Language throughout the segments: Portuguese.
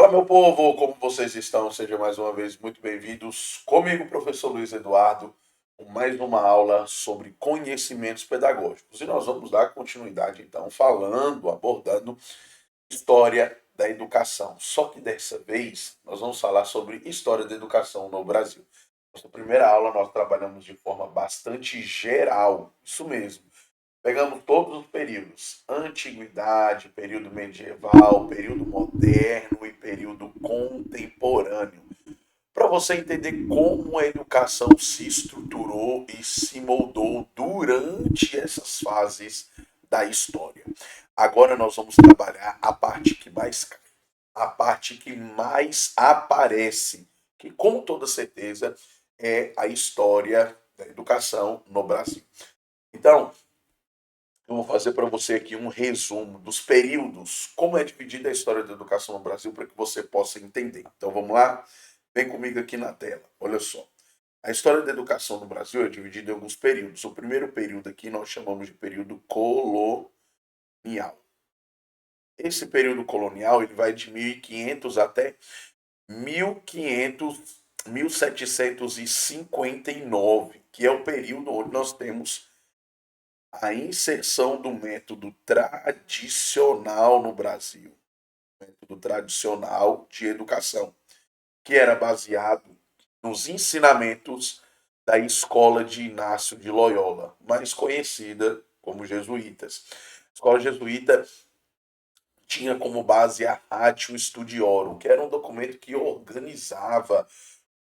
Fala, meu povo, como vocês estão? Sejam mais uma vez muito bem-vindos. Comigo, professor Luiz Eduardo, com mais uma aula sobre conhecimentos pedagógicos. E nós vamos dar continuidade, então, abordando história da educação. Só que dessa vez nós vamos falar sobre história da educação no Brasil. Nossa primeira aula nós trabalhamos de forma bastante geral, isso mesmo. Pegamos todos os períodos: antiguidade, período medieval, período moderno e período contemporâneo, para você entender como a educação se estruturou e se moldou durante essas fases da história. Agora nós vamos trabalhar a parte que mais cai, a parte que mais aparece, que com toda certeza é a história da educação no Brasil. Então, eu vou fazer para você aqui um resumo dos períodos, como é dividida a história da educação no Brasil, para que você possa entender. Então vamos lá? Vem comigo aqui na tela. Olha só. A história da educação no Brasil é dividida em alguns períodos. O primeiro período aqui nós chamamos de período colonial. Esse período colonial ele vai de 1500 até 1500, 1759, que é o período onde nós temos a inserção do método tradicional no Brasil, método tradicional de educação, que era baseado nos ensinamentos da escola de Inácio de Loyola, mais conhecida como jesuítas. A escola jesuíta tinha como base a Ratio Studiorum, que era um documento que organizava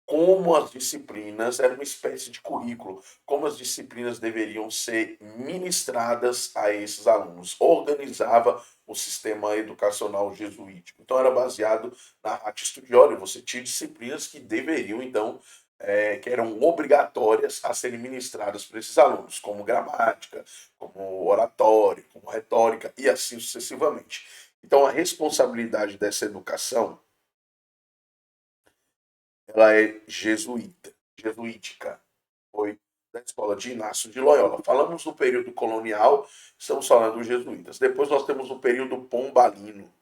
como as disciplinas, era uma espécie de currículo, como as disciplinas deveriam ser ministradas a esses alunos. Organizava o sistema educacional jesuítico. Então era baseado na Ratio Studiorum. Você tinha disciplinas que deveriam, então, que eram obrigatórias a serem ministradas para esses alunos, como gramática, como oratória, como retórica e assim sucessivamente. Então a responsabilidade dessa educação ela é jesuítica. Foi da escola de Inácio de Loyola. Falamos do período colonial, estamos falando dos jesuítas. Depois nós temos o período pombalino.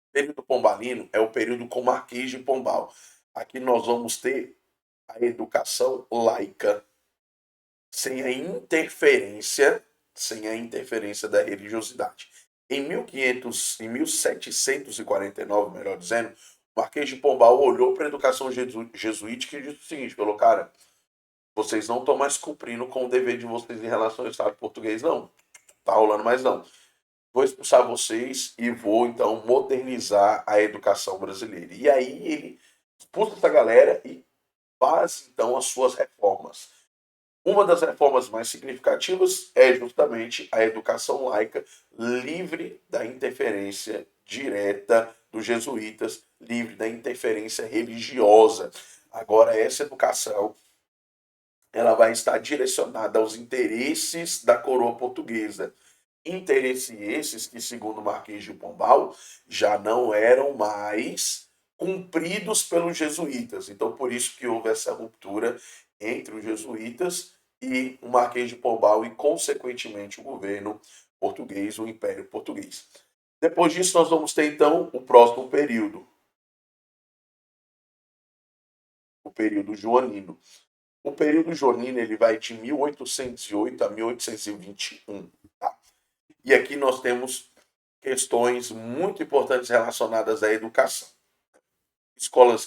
O período pombalino é o período com Marquês de Pombal. Aqui nós vamos ter a educação laica, sem a interferência, da religiosidade. Em 1500, em 1749, melhor dizendo, o Marquês de Pombal olhou para a educação jesuítica e disse o seguinte: falou, cara, vocês não estão mais cumprindo com o dever de vocês em relação ao Estado português, não. Tá rolando mais não. Vou expulsar vocês e vou, então, modernizar a educação brasileira. E aí ele expulsa essa galera e faz, então, as suas reformas. Uma das reformas mais significativas é justamente a educação laica, livre da interferência direta dos jesuítas, livre da interferência religiosa. Agora, essa educação ela vai estar direcionada aos interesses da coroa portuguesa. Interesses esses que, segundo Marquês de Pombal, já não eram mais cumpridos pelos jesuítas. Então, por isso que houve essa ruptura entre os jesuítas e o Marquês de Pombal e, consequentemente, o governo português, o Império Português. Depois disso, nós vamos ter, então, o próximo período, o período joanino. O período joanino ele vai de 1808 a 1821. Tá? E aqui nós temos questões muito importantes relacionadas à educação.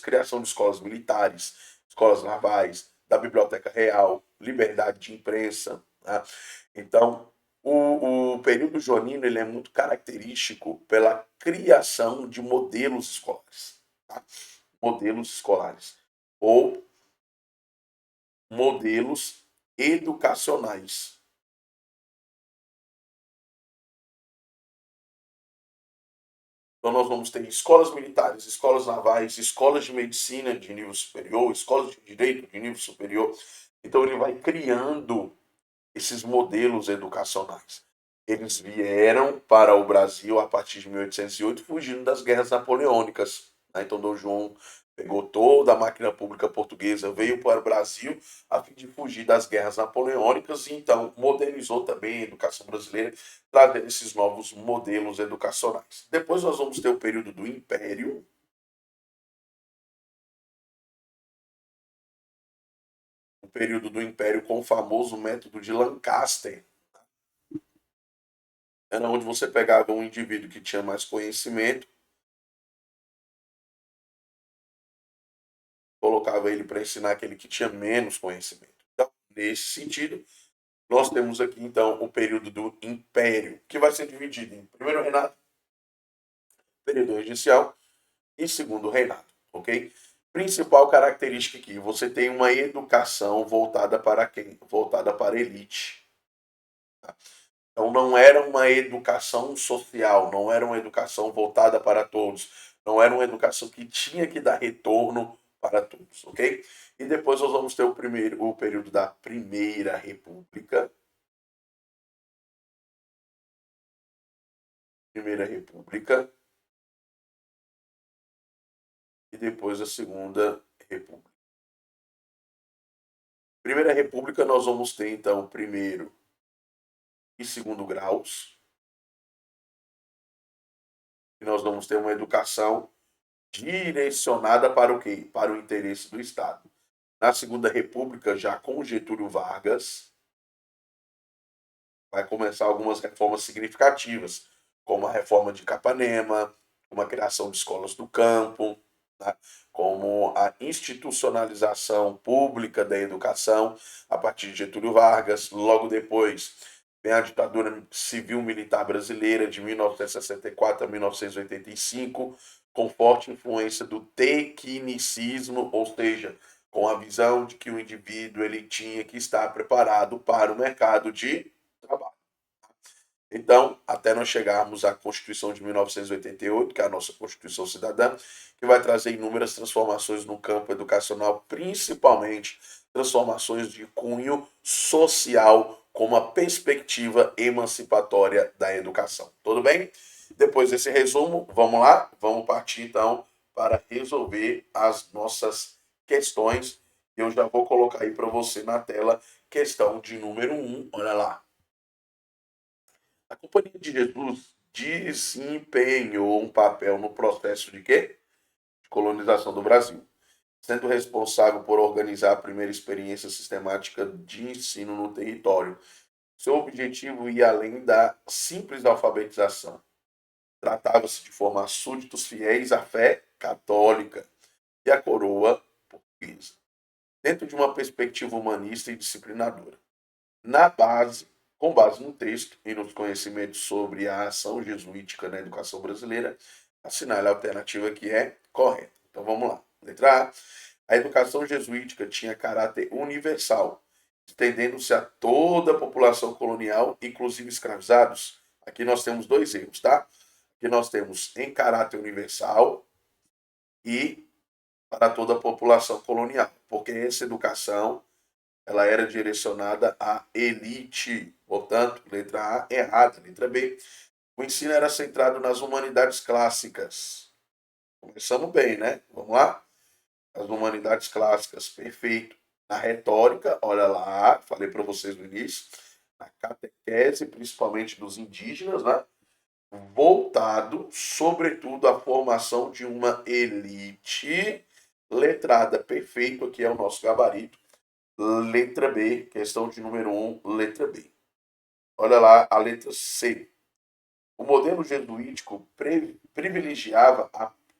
Criação de escolas militares, escolas navais, da Biblioteca Real, liberdade de imprensa. Tá? Então, o período joanino ele é muito característico pela criação de modelos escolares. Tá? Modelos escolares. Ou modelos educacionais. Então, nós vamos ter escolas militares, escolas navais, escolas de medicina de nível superior, escolas de direito de nível superior. Então, ele vai criando esses modelos educacionais. Eles vieram para o Brasil a partir de 1808, fugindo das guerras napoleônicas. Então, Dom João Pegou toda a máquina pública portuguesa, veio para o Brasil a fim de fugir das guerras napoleônicas e então modernizou também a educação brasileira, trazendo esses novos modelos educacionais. Depois nós vamos ter o período do Império, o período do Império com o famoso método de Lancaster. Era onde você pegava um indivíduo que tinha mais conhecimento, colocava ele para ensinar aquele que tinha menos conhecimento. Então, nesse sentido, nós temos aqui então o período do Império, que vai ser dividido em primeiro reinado, período regencial e segundo reinado, ok? Principal característica aqui, você tem uma educação voltada para quem? Voltada para a elite. Tá? Então não era uma educação social, não era uma educação voltada para todos, não era uma educação que tinha que dar retorno para todos, ok? E depois nós vamos ter o período da Primeira República. Primeira República e depois a Segunda República. Primeira República nós vamos ter então primeiro e segundo graus, e nós vamos ter uma educação direcionada para o quê? Para o interesse do Estado. Na Segunda República, já com Getúlio Vargas, vai começar algumas reformas significativas, como a reforma de Capanema, como a criação de escolas do campo, tá? Como a institucionalização pública da educação a partir de Getúlio Vargas. Logo depois, vem a ditadura civil-militar brasileira de 1964 a 1985, com forte influência do tecnicismo, ou seja, com a visão de que o indivíduo ele tinha que estar preparado para o mercado de trabalho. Então, até nós chegarmos à Constituição de 1988, que é a nossa Constituição Cidadã, que vai trazer inúmeras transformações no campo educacional, principalmente transformações de cunho social, com uma perspectiva emancipatória da educação. Tudo bem? Depois desse resumo, vamos lá? Vamos partir então para resolver as nossas questões. Eu já vou colocar aí para você na tela questão de número 1. Olha lá. A Companhia de Jesus desempenhou um papel no processo de quê? De colonização do Brasil, sendo responsável por organizar a primeira experiência sistemática de ensino no território. Seu objetivo ia além da simples alfabetização. Tratava-se de formar súditos fiéis à fé católica e à coroa portuguesa, dentro de uma perspectiva humanista e disciplinadora. Na base, com base no texto e nos conhecimentos sobre a ação jesuítica na educação brasileira, assinale a alternativa que é correta. Então vamos lá. Letra A. A educação jesuítica tinha caráter universal, estendendo-se a toda a população colonial, inclusive escravizados. Aqui nós temos dois erros, tá? Aqui nós temos em caráter universal e para toda a população colonial, porque essa educação ela era direcionada à elite. Portanto, letra A errada. Letra B. O ensino era centrado nas humanidades clássicas. Começamos bem, né? Vamos lá? As humanidades clássicas, perfeito. Na retórica, olha lá, falei para vocês no início, na catequese, principalmente dos indígenas, né? Voltado, sobretudo, à formação de uma elite letrada. Perfeito, aqui é o nosso gabarito. Letra B, questão de número 1, letra B. Olha lá a letra C. O modelo jesuítico privilegiava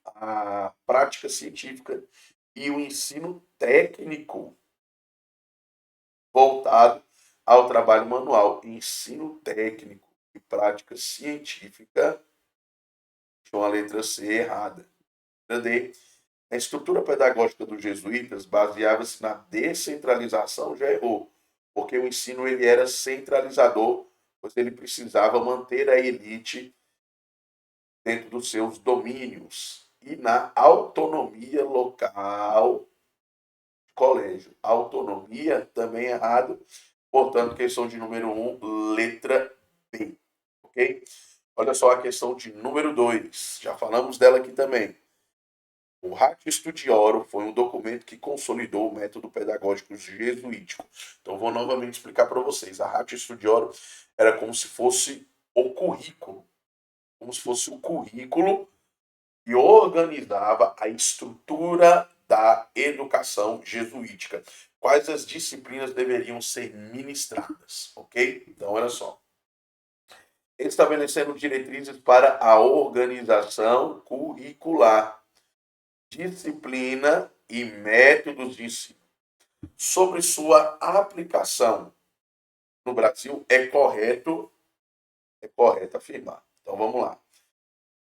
a prática científica e o ensino técnico voltado ao trabalho manual. Ensino técnico e prática científica, com a letra C errada. Letra D. A estrutura pedagógica dos jesuítas baseava-se na descentralização, já errou, porque o ensino ele era centralizador, pois ele precisava manter a elite dentro dos seus domínios e na autonomia local de colégio. Autonomia também errado, portanto, questão de número 1, letra B, ok? Olha só a questão de número 2, já falamos dela aqui também. O Ratio Studiorum foi um documento que consolidou o método pedagógico jesuítico. Então, vou novamente explicar para vocês. A Ratio Studiorum era como se fosse o currículo, que organizava a estrutura da educação jesuítica. Quais as disciplinas deveriam ser ministradas, ok? Então, olha só. Estabelecendo diretrizes para a organização curricular, disciplina e métodos de ensino. Sobre sua aplicação no Brasil, é correto afirmar. Então, vamos lá.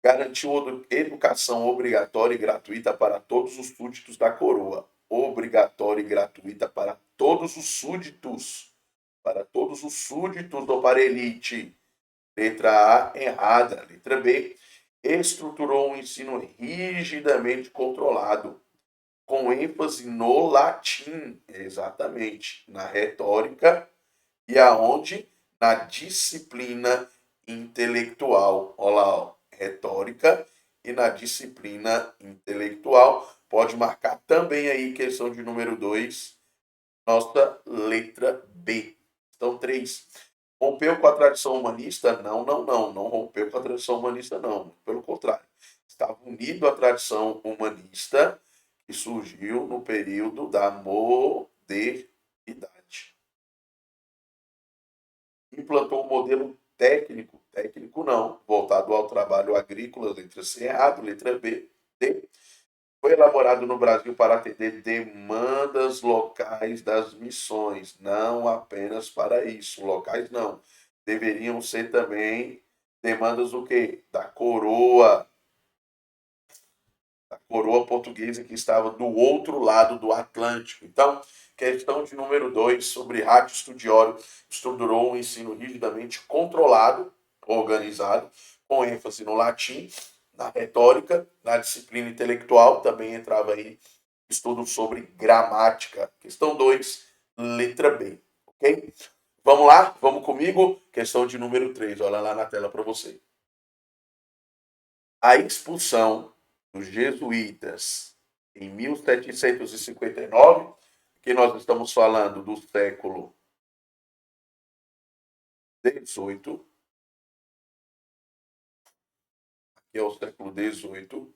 Garantiu educação obrigatória e gratuita para todos os súditos da coroa. Obrigatória e gratuita para todos os súditos. Para todos os súditos do parelite. Letra A, errada. Letra B, estruturou um ensino rigidamente controlado, com ênfase no latim, exatamente, na retórica e aonde? Na disciplina intelectual. Olha lá, ó, retórica e na disciplina intelectual. Pode marcar também aí, questão de número 2, nossa letra B. Então, 3. Rompeu com a tradição humanista? Não rompeu com a tradição humanista, não. Pelo contrário, estava unido à tradição humanista que surgiu no período da modernidade. Implantou um modelo técnico não, voltado ao trabalho agrícola, letra C errado, letra B, D. Foi elaborado no Brasil para atender demandas locais das missões, não apenas para isso. Locais não. Deveriam ser também demandas do quê? Da coroa portuguesa que estava do outro lado do Atlântico. Então, questão de número 2, sobre Ratio Studiorum, estruturou um ensino rigidamente controlado, organizado, com ênfase no latim, na retórica, na disciplina intelectual, também entrava aí estudo sobre gramática. Questão 2, letra B, ok? Vamos lá? Vamos comigo? Questão de número 3, olha lá na tela para você. A expulsão dos jesuítas em 1759, que nós estamos falando do século XVIII, que é o século XVIII,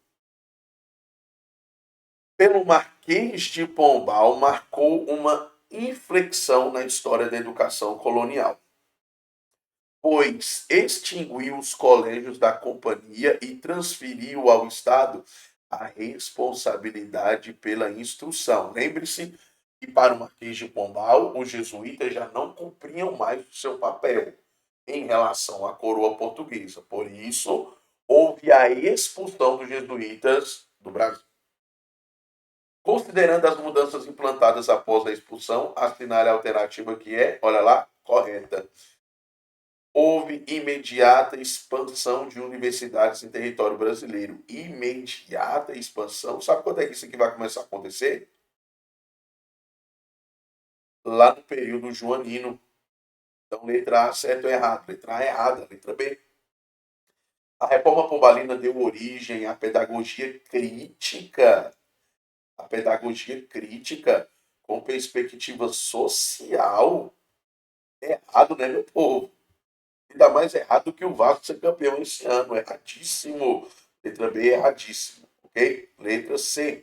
pelo Marquês de Pombal, marcou uma inflexão na história da educação colonial, pois extinguiu os colégios da companhia e transferiu ao Estado a responsabilidade pela instrução. Lembre-se que para o Marquês de Pombal, os jesuítas já não cumpriam mais o seu papel em relação à coroa portuguesa. Por isso, houve a expulsão dos jesuítas do Brasil. Considerando as mudanças implantadas após a expulsão, assinale a alternativa que é, olha lá, correta. Houve imediata expansão de universidades em território brasileiro. Imediata expansão. Sabe quando é que isso aqui vai começar a acontecer? Lá no período joanino. Então, letra A, certo ou errado? Letra A, errada. Letra B. A reforma pombalina deu origem à pedagogia crítica. A pedagogia crítica com perspectiva social. Errado, né, meu povo? Ainda mais errado que o Vasco ser campeão esse ano. Erradíssimo. Letra B, erradíssimo. Ok? Letra C.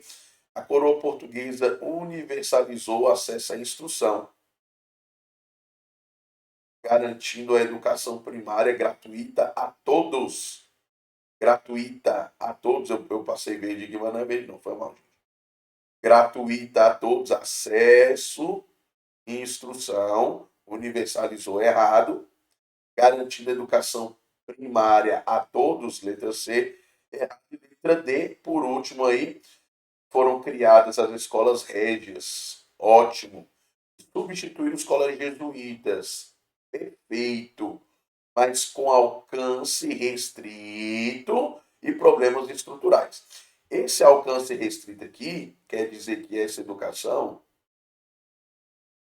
A coroa portuguesa universalizou o acesso à instrução, garantindo a educação primária gratuita a todos. Gratuita a todos. Eu passei verde aqui, mas não é verde, não. Foi mal, gente. Gratuita a todos. Acesso, instrução. Universalizou errado. Garantindo a educação primária a todos. Letra C. Errado. Letra D, por último aí, foram criadas as escolas régias. Ótimo. Substituir os colégios jesuítas. Perfeito. Mas com alcance restrito e problemas estruturais. Esse alcance restrito aqui quer dizer que essa educação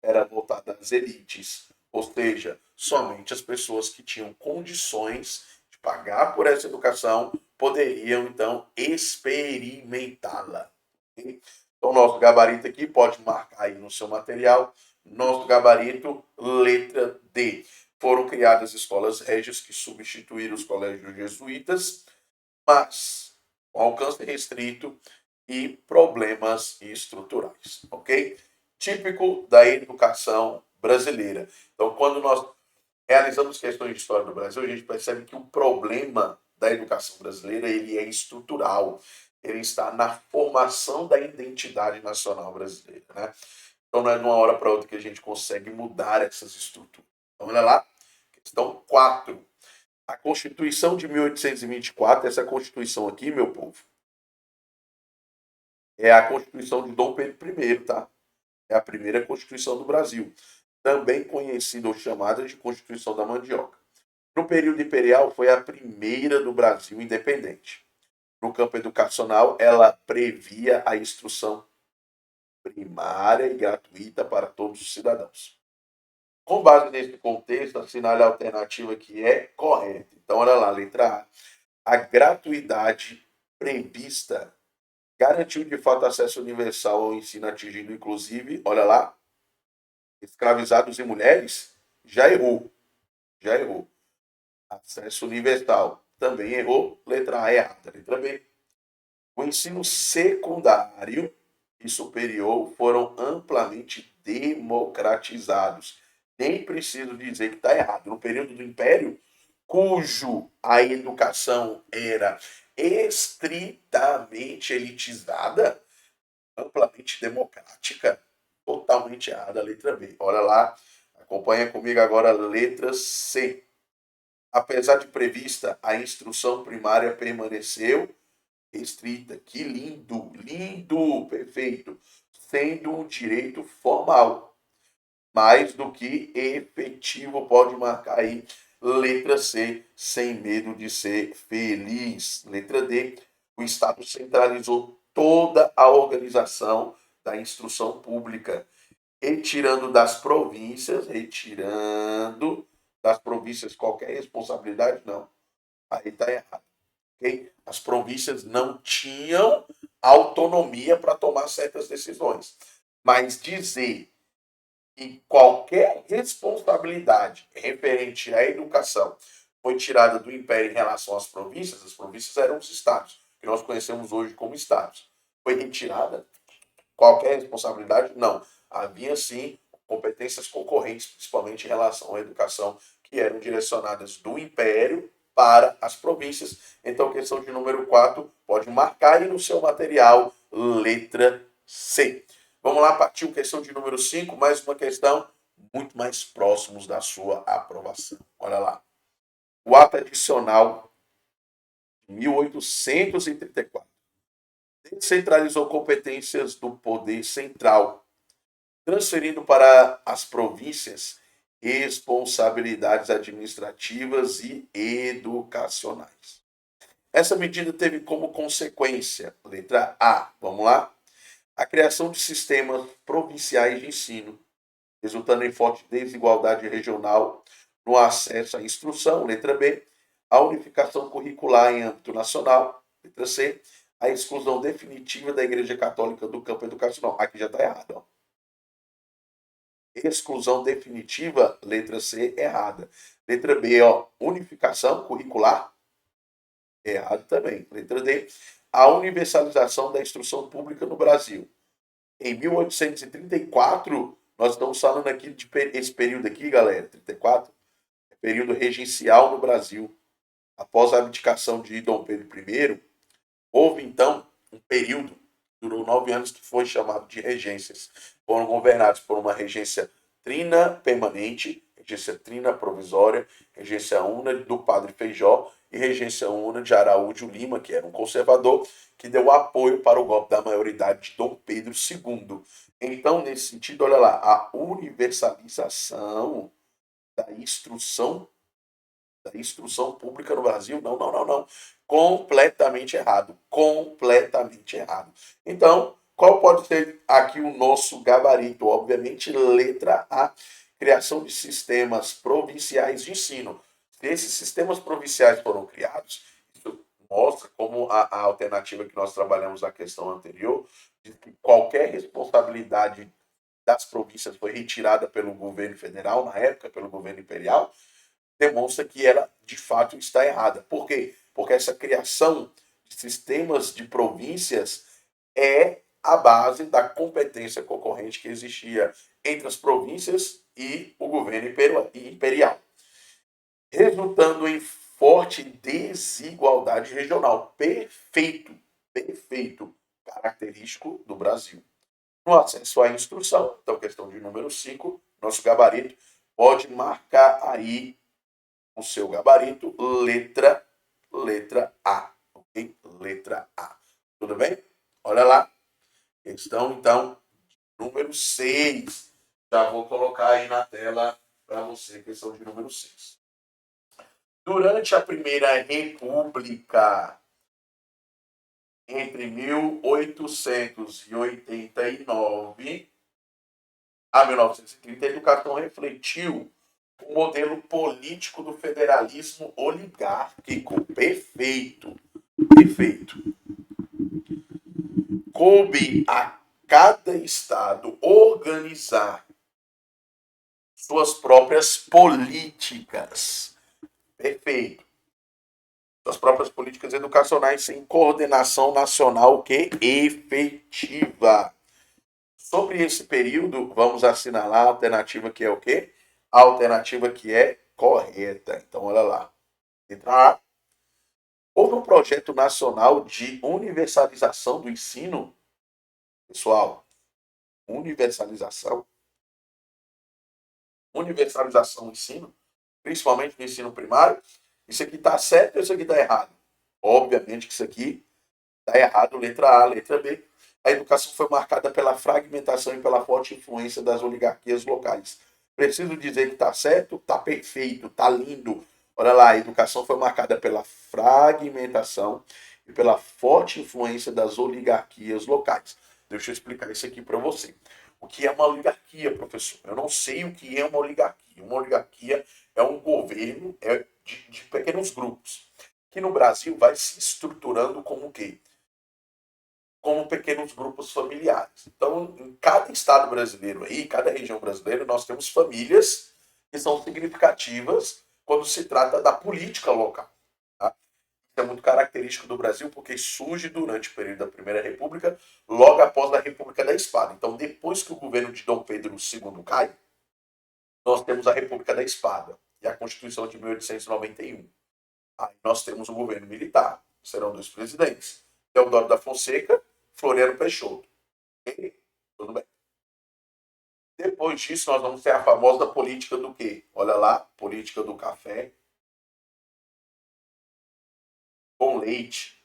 era voltada às elites, ou seja, somente as pessoas que tinham condições de pagar por essa educação poderiam, então, experimentá-la. Okay? Então, nosso gabarito aqui, pode marcar aí no seu material, nosso gabarito, letra D. Foram criadas escolas régias que substituíram os colégios jesuítas, mas com alcance restrito e problemas estruturais, ok? Típico da educação brasileira. Então, quando nós realizamos questões de história do Brasil, a gente percebe que o problema da educação brasileira ele é estrutural. Ele está na formação da identidade nacional brasileira, né? Então, não é de uma hora para outra que a gente consegue mudar essas estruturas. Então, olha lá, questão 4. A Constituição de 1824, essa Constituição aqui, meu povo, é a Constituição de Dom Pedro I, tá? É a primeira Constituição do Brasil, também conhecida ou chamada de Constituição da Mandioca. No período imperial, foi a primeira do Brasil independente. No campo educacional, ela previa a instrução primária e gratuita para todos os cidadãos. Com base nesse contexto, assinale a alternativa que é correta. Então, olha lá, letra A. A gratuidade prevista garantiu de fato acesso universal ao ensino, atingindo inclusive, olha lá, escravizados e mulheres? Já errou. Já errou. Acesso universal. Também errou. Letra A errada. Letra B. O ensino secundário e superior foram amplamente democratizados. Nem preciso dizer que está errado. No período do Império, cujo a educação era estritamente elitizada, amplamente democrática, totalmente errada a letra B. Olha lá, acompanha comigo agora a letra C. Apesar de prevista, a instrução primária permaneceu restrita. Que lindo, lindo, perfeito. Sendo um direito formal. Mais do que efetivo, pode marcar aí. Letra C, sem medo de ser feliz. Letra D, o Estado centralizou toda a organização da instrução pública, retirando das províncias qualquer responsabilidade, não. Aí está errado. Okay? As províncias não tinham autonomia para tomar certas decisões. Mas dizer que qualquer responsabilidade referente à educação foi tirada do Império em relação às províncias, as províncias eram os estados, que nós conhecemos hoje como estados. Foi retirada qualquer responsabilidade? Não. Havia sim competências concorrentes, principalmente em relação à educação, que eram direcionadas do Império para as províncias. Então, questão de número 4, pode marcar aí no seu material, letra C. Vamos lá, partiu questão de número 5, mais uma questão muito mais próximos da sua aprovação. Olha lá. O ato adicional de 1834 descentralizou competências do poder central, transferindo para as províncias responsabilidades administrativas e educacionais. Essa medida teve como consequência, letra A, vamos lá, a criação de sistemas provinciais de ensino, resultando em forte desigualdade regional no acesso à instrução, letra B, a unificação curricular em âmbito nacional, letra C, a exclusão definitiva da Igreja Católica do campo educacional. Aqui já está errado. Ó. Exclusão definitiva, letra C, errada. Letra B, ó, unificação curricular, errado também. Letra D, a universalização da instrução pública no Brasil. Em 1834, nós estamos falando aqui de esse período aqui, galera, 34, é período regencial no Brasil. Após a abdicação de Dom Pedro I, houve então um período, durou 9 anos, que foi chamado de regências. Foram governados por uma regência trina permanente, regência trina provisória, regência una do padre Feijó e regência una de Araújo Lima, que era um conservador, que deu apoio para o golpe da maioridade de Dom Pedro II. Então, nesse sentido, olha lá, a universalização da instrução pública no Brasil, não. Completamente errado. Completamente errado. Então, qual pode ser aqui o nosso gabarito? Obviamente, letra A, criação de sistemas provinciais de ensino. Se esses sistemas provinciais foram criados, isso mostra como a alternativa que nós trabalhamos na questão anterior, de que qualquer responsabilidade das províncias foi retirada pelo governo federal, na época, pelo governo imperial, demonstra que ela, de fato, está errada. Por quê? Porque essa criação de sistemas de províncias é a base da competência concorrente que existia entre as províncias e o governo imperial, resultando em forte desigualdade regional. Perfeito, perfeito, característico do Brasil. No acesso à instrução, então questão de número 5, nosso gabarito, pode marcar aí o seu gabarito, letra A, ok? Letra A. Tudo bem? Olha lá. Questão, então, número 6. Já vou colocar aí na tela para você, questão de número 6. Durante a Primeira República, entre 1889 a 1930, a educação refletiu o modelo político do federalismo oligárquico. Perfeito, perfeito. Coube a cada estado organizar suas próprias políticas. Perfeito. Suas próprias políticas educacionais sem coordenação nacional que efetiva. Sobre esse período, vamos assinalar a alternativa que é o quê? A alternativa que é correta. Então, olha lá. Letra A. Houve um projeto nacional de universalização do ensino. Pessoal, universalização do ensino, principalmente no ensino primário. Isso aqui está certo ou isso aqui está errado? Obviamente que isso aqui está errado, letra A, letra B. A educação foi marcada pela fragmentação e pela forte influência das oligarquias locais. Preciso dizer que está certo? Está perfeito, está lindo. Olha lá, a educação foi marcada pela fragmentação e pela forte influência das oligarquias locais. Deixa eu explicar isso aqui para você. O que é uma oligarquia, professor? Eu não sei o que é uma oligarquia. Uma oligarquia é um governo de pequenos grupos, que no Brasil vai se estruturando como o quê? Como pequenos grupos familiares. Então, em cada estado brasileiro aí, cada região brasileira, nós temos famílias que são significativas quando se trata da política local. Tá? Isso é muito característico do Brasil porque surge durante o período da Primeira República, logo após a República da Espada. Então, depois que o governo de Dom Pedro II cai, nós temos a República da Espada e a Constituição de 1891. Aí nós temos um governo militar, serão 2 presidentes, Teodoro da Fonseca, Floriano Peixoto. E, tudo bem. Depois disso, nós vamos ter a famosa política do quê? Olha lá, política do café com leite.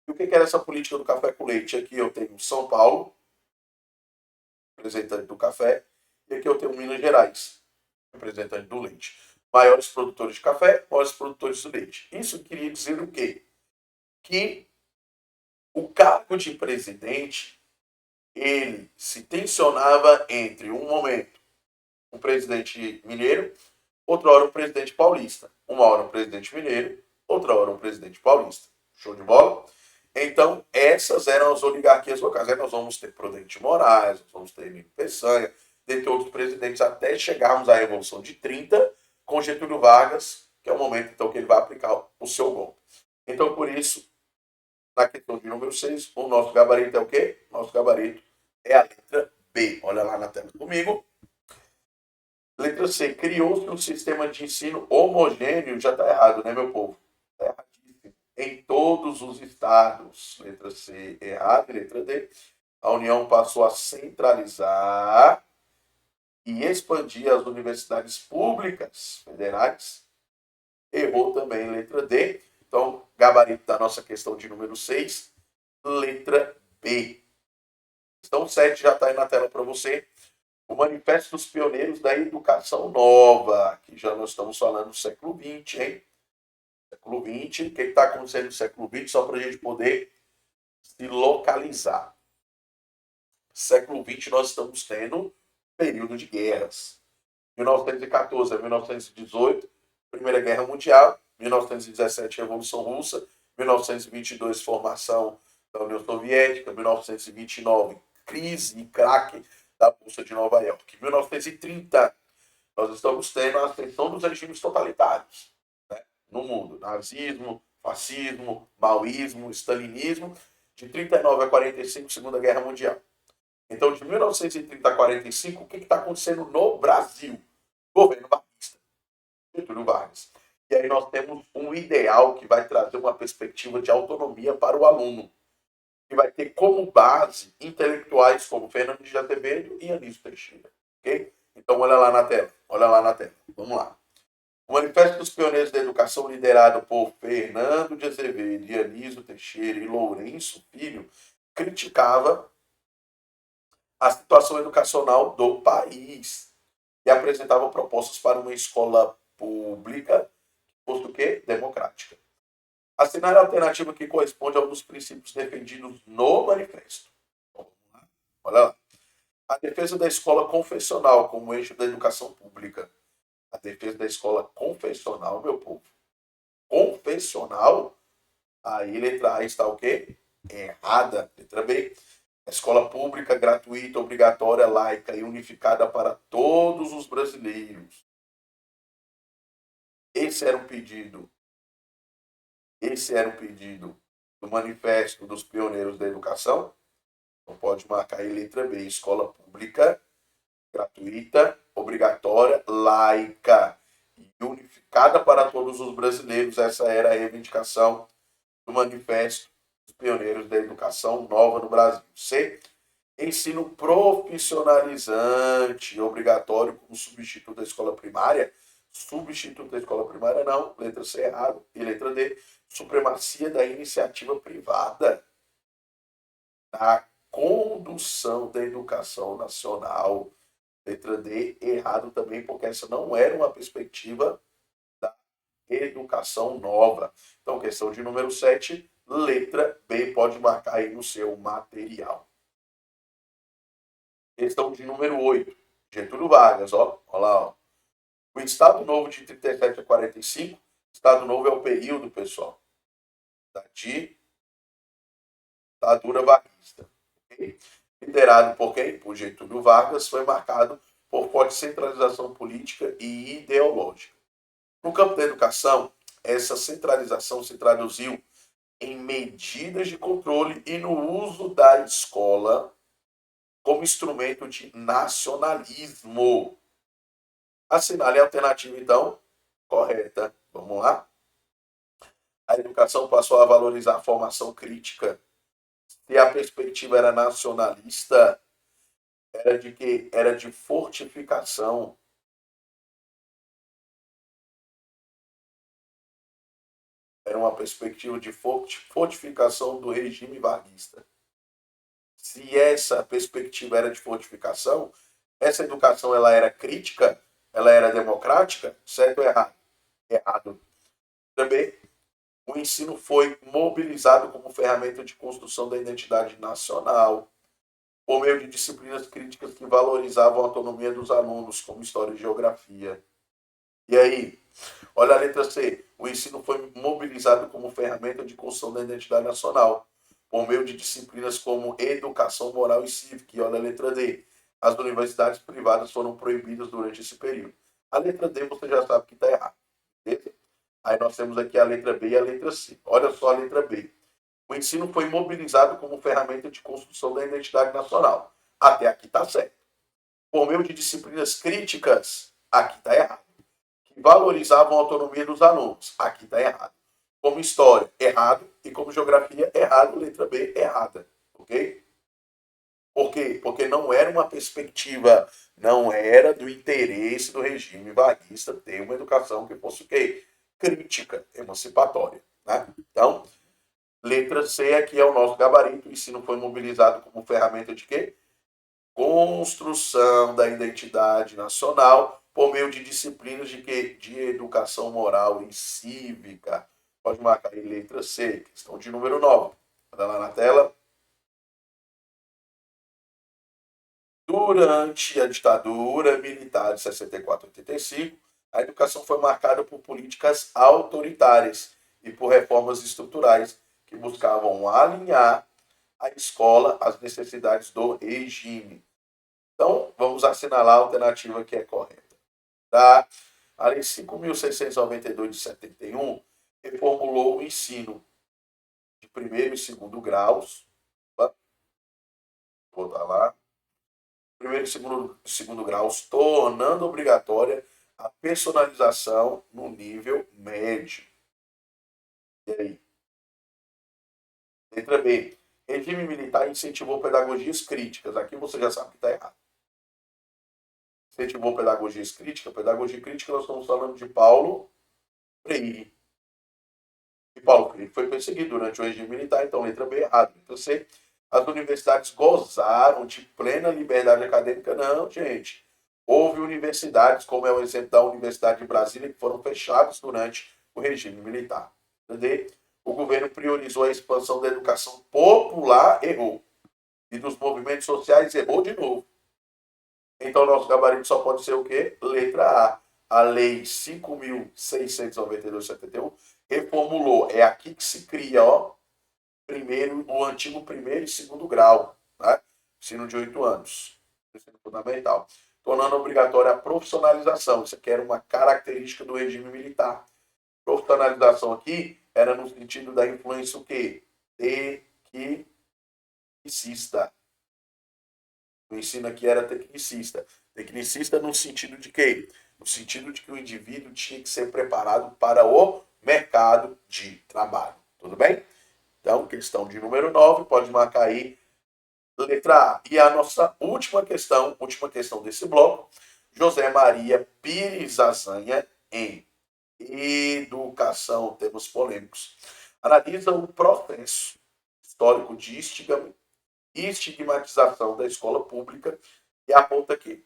E o que era essa política do café com leite? Aqui eu tenho São Paulo, representante do café, e aqui eu tenho Minas Gerais, representante do leite. Maiores produtores de café, maiores produtores de leite. Isso queria dizer o quê? Que o cargo de presidente, ele se tensionava entre um momento um presidente mineiro, outra hora um presidente paulista. Uma hora um presidente mineiro, outra hora um presidente paulista. Show de bola? Então, essas eram as oligarquias locais. Aí nós vamos ter Prudente Moraes, nós vamos ter Emílio Peçanha, dentre outros presidentes, até chegarmos à Revolução de 30, com Getúlio Vargas, que é o momento então que ele vai aplicar o seu golpe. Então, por isso, na questão de número 6, o nosso gabarito é o quê? Nosso gabarito é a letra B. Olha lá na tela comigo. Letra C. Criou-se um sistema de ensino homogêneo. Já está errado, né, meu povo? Está erradíssimo. Em todos os estados. Letra C, errado. Letra D. A União passou a centralizar e expandir as universidades públicas federais. Errou também, letra D. Então, gabarito da nossa questão de número 6, letra B. Questão 7 já está aí na tela para você. O Manifesto dos Pioneiros da Educação Nova, que já nós estamos falando do século XX, hein? Século XX, o que está acontecendo no século XX, só para a gente poder se localizar. Século XX nós estamos tendo período de guerras. 1914 a 1918, Primeira Guerra Mundial, 1917, Revolução Russa, 1922, formação da União Soviética, 1929, crise e craque da Bolsa de Nova York. 1930, nós estamos tendo a ascensão dos regimes totalitários, né, no mundo. Nazismo, fascismo, maoísmo, stalinismo. De 39 a 45, Segunda Guerra Mundial. Então, de 1930 a 45, o que está acontecendo no Brasil? Governo varguista, Getúlio Vargas. E aí nós temos um ideal que vai trazer uma perspectiva de autonomia para o aluno, que vai ter como base intelectuais como Fernando de Azevedo e Anísio Teixeira. Okay? Então, olha lá na tela. Olha lá na tela. Vamos lá. O Manifesto dos Pioneiros da Educação, liderado por Fernando de Azevedo, Anísio Teixeira e Lourenço Filho, criticava a situação educacional do país e apresentava propostas para uma escola pública, posto que democrática. A cenário alternativa que corresponde a um dos princípios defendidos no manifesto. Olha lá. A defesa da escola confessional como eixo da educação pública. A defesa da escola confessional, meu povo. Confessional, aí letra A está o quê? Errada. Letra B. A escola pública, gratuita, obrigatória, laica e unificada para todos os brasileiros. Esse era um pedido do Manifesto dos Pioneiros da Educação. Então pode marcar aí letra B, escola pública, gratuita, obrigatória, laica e unificada para todos os brasileiros. Essa era a reivindicação do Manifesto dos Pioneiros da Educação Nova no Brasil. C. Ensino profissionalizante, obrigatório como substituto da escola primária. Substituto da escola primária não, letra C errado. E letra D, supremacia da iniciativa privada na condução da educação nacional. Letra D, errado também, porque essa não era uma perspectiva da educação nova. Então, questão de número 7, letra B, pode marcar aí no seu material. Questão de número 8, Getúlio Vargas, ó lá, ó. O Estado Novo de 37 a 45, Estado Novo é o período, pessoal, da ditadura varguista. Okay? Liderado por quem? Por Getúlio Vargas, foi marcado por forte centralização política e ideológica. No campo da educação, essa centralização se traduziu em medidas de controle e no uso da escola como instrumento de nacionalismo. Assinale a alternativa, então, correta. Vamos lá? A educação passou a valorizar a formação crítica. Se a perspectiva era nacionalista, era de quê? Era de fortificação. Era uma perspectiva de fortificação do regime varguista. Se essa perspectiva era de fortificação, essa educação ela era crítica, ela era democrática, certo ou errado? Errado. Também, o ensino foi mobilizado como ferramenta de construção da identidade nacional, por meio de disciplinas críticas que valorizavam a autonomia dos alunos, como história e geografia. E aí, olha a letra C. O ensino foi mobilizado como ferramenta de construção da identidade nacional, por meio de disciplinas como educação moral e cívica. E olha a letra D. As universidades privadas foram proibidas durante esse período. A letra D você já sabe que está errado. Beleza? Aí nós temos aqui a letra B e a letra C. Olha só a letra B. O ensino foi mobilizado como ferramenta de construção da identidade nacional. Até aqui está certo. Por meio de disciplinas críticas, aqui está errado. Que valorizavam a autonomia dos alunos, aqui está errado. Como história, errado. E como geografia, errado. Letra B, errada. Ok? Por quê? Porque não era uma perspectiva, não era do interesse do regime varguista ter uma educação que fosse o quê? Crítica, emancipatória. Né? Então, letra C aqui é o nosso gabarito. O ensino foi mobilizado como ferramenta de quê? Construção da identidade nacional por meio de disciplinas de quê? De educação moral e cívica. Pode marcar aí letra C, questão de número 9. Olha lá na tela. Durante a ditadura militar de 64 a 85, a educação foi marcada por políticas autoritárias e por reformas estruturais que buscavam alinhar a escola às necessidades do regime. Então, vamos assinalar a alternativa que é correta. Tá? A Lei 5.692 de 71 reformulou o ensino de primeiro e segundo graus. Vou dar lá. Primeiro e segundo graus, tornando obrigatória a personalização no nível médio. E aí? Letra B. Regime militar incentivou pedagogias críticas. Aqui você já sabe que está errado. Incentivou pedagogias críticas. Pedagogia crítica, nós estamos falando de Paulo Freire. E Paulo Freire foi perseguido durante o regime militar, então letra B errado. Letra C. As universidades gozaram de plena liberdade acadêmica? Não, gente. Houve universidades, como é o exemplo da Universidade de Brasília, que foram fechadas durante o regime militar. Entendeu? O governo priorizou a expansão da educação popular, errou. E dos movimentos sociais, errou de novo. Então, nosso gabarito só pode ser o quê? Letra A. A Lei 5.692/71 reformulou. É aqui que se cria, ó, o antigo primeiro e segundo grau, né? Ensino de 8 anos. Ensino fundamental. Tornando obrigatória a profissionalização. Isso aqui era uma característica do regime militar. Profissionalização aqui era no sentido da influência o quê? Tecnicista. O ensino aqui era tecnicista. Tecnicista no sentido de quê? No sentido de que o indivíduo tinha que ser preparado para o mercado de trabalho. Tudo bem? Então, questão de número 9, pode marcar aí letra A. E a nossa última questão desse bloco, José Maria Pires Azanha, em Educação, termos polêmicos, analisa o processo histórico de estigmatização da escola pública e aponta que,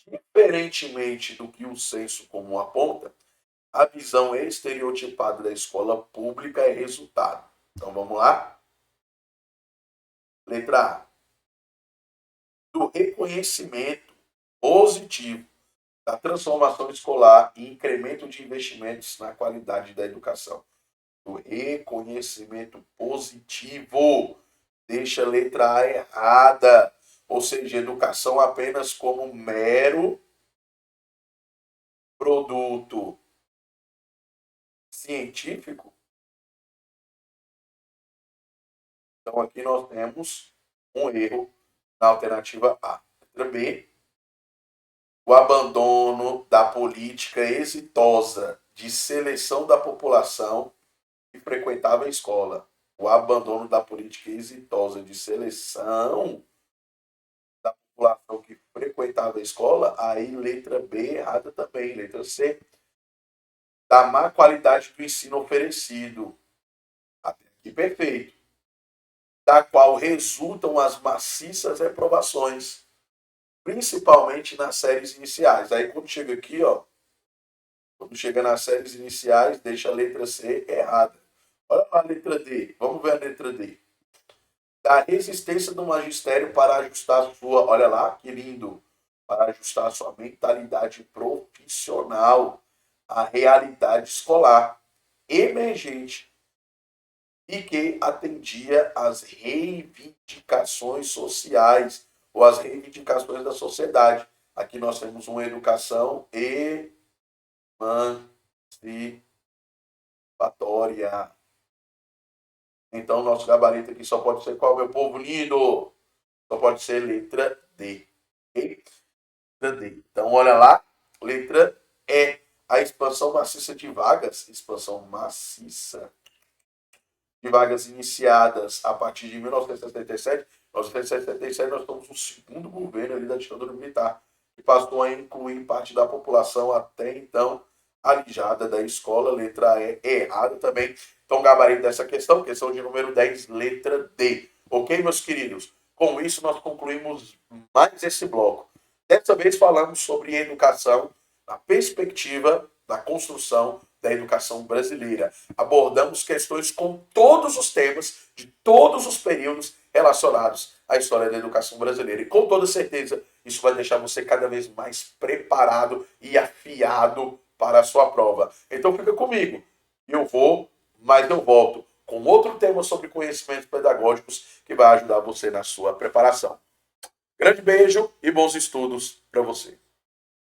diferentemente do que o senso comum aponta, a visão estereotipada da escola pública é resultado. Então vamos lá. Letra A. Do reconhecimento positivo da transformação escolar e incremento de investimentos na qualidade da educação. Do reconhecimento positivo. Deixa a letra A errada. Ou seja, educação apenas como mero produto científico. Então, aqui nós temos um erro na alternativa A. Letra B. O abandono da política exitosa de seleção da população que frequentava a escola. O abandono da política exitosa de seleção da população que frequentava a escola, aí letra B errada também. Letra C. Da má qualidade do ensino oferecido. Até aqui perfeito. Da qual resultam as maciças reprovações, principalmente nas séries iniciais. Aí quando chega aqui, ó, quando chega nas séries iniciais, deixa a letra C errada. Olha lá a letra D. Vamos ver a letra D. Da resistência do magistério para ajustar sua, olha lá, que lindo, para ajustar a sua mentalidade profissional à realidade escolar emergente e que atendia às reivindicações sociais ou às reivindicações da sociedade. Aqui nós temos uma educação emancipatória. Então, nosso gabarito aqui só pode ser qual, meu povo lindo? Só pode ser letra D. Okay? Letra D. Então, olha lá. Letra E. A expansão maciça de vagas. Expansão maciça de vagas iniciadas a partir de 1977. 1977 nós estamos no segundo governo ali da ditadura militar, que passou a incluir parte da população até então alijada da escola. Letra E errada também. Então, gabarito dessa questão de número 10, letra D. Ok, meus queridos? Com isso, nós concluímos mais esse bloco. Dessa vez falamos sobre educação na perspectiva da construção da educação brasileira. Abordamos questões com todos os temas, de todos os períodos, relacionados à história da educação brasileira. E com toda certeza, isso vai deixar você cada vez mais preparado e afiado para a sua prova. Então fica comigo. Eu vou, mas eu volto com outro tema sobre conhecimentos pedagógicos que vai ajudar você na sua preparação. Grande beijo e bons estudos para você.